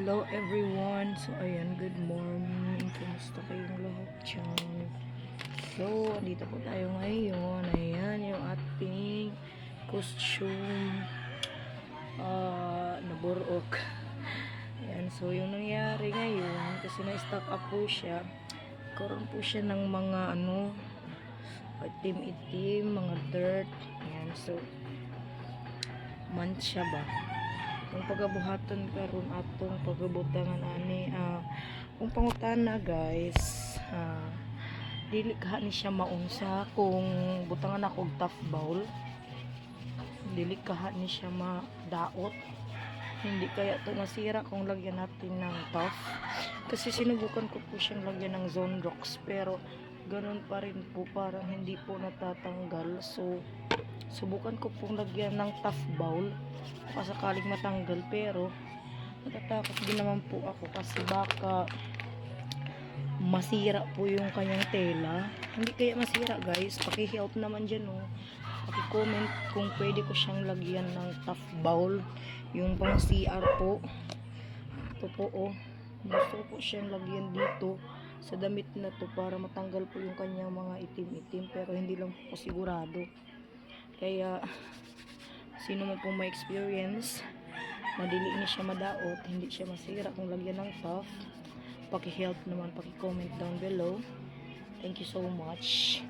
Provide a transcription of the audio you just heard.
Hello everyone. So ayan, good morning. Kumusta kayong lahat dyan? So, andito po tayo ngayon. Ayan, yung ating costume na burok. Ayan, so yung nangyari ngayon, kasi na-stock up po siya. Karoon po siya ng mga itim-itim, mga dirt. Ayan, so mancha ba? Kung pagabuhaton karon atong pagabutangan ani kung pangutana guys, dili ka ni siya maunsa kung butangan ako og tough bowl, dili ka ni siya madaot, hindi kaya to masira kung lagyan natin ng tough. Kasi sinubukan ko po siyang lagyan ng Zone Rocks pero ganun pa rin po, parang hindi po natatanggal. So subukan ko pong lagyan ng tough bowl pasakaling matanggal, pero natatakot din naman po ako kasi baka masira po yung kanyang tela. Hindi kaya masira guys, paki-help naman dyan paki-comment kung pwede ko siyang lagyan ng tough bowl, yung pang CR po. Ito po gusto ko po siyang lagyan dito sa damit na to para matanggal po yung kanyang mga itim-itim, pero hindi lang po sigurado. Kaya sino man pong may experience na dili ni siya madaot, hindi siya masira kung lagyan ng tough, paki-help naman, paki-comment down below. Thank you so much.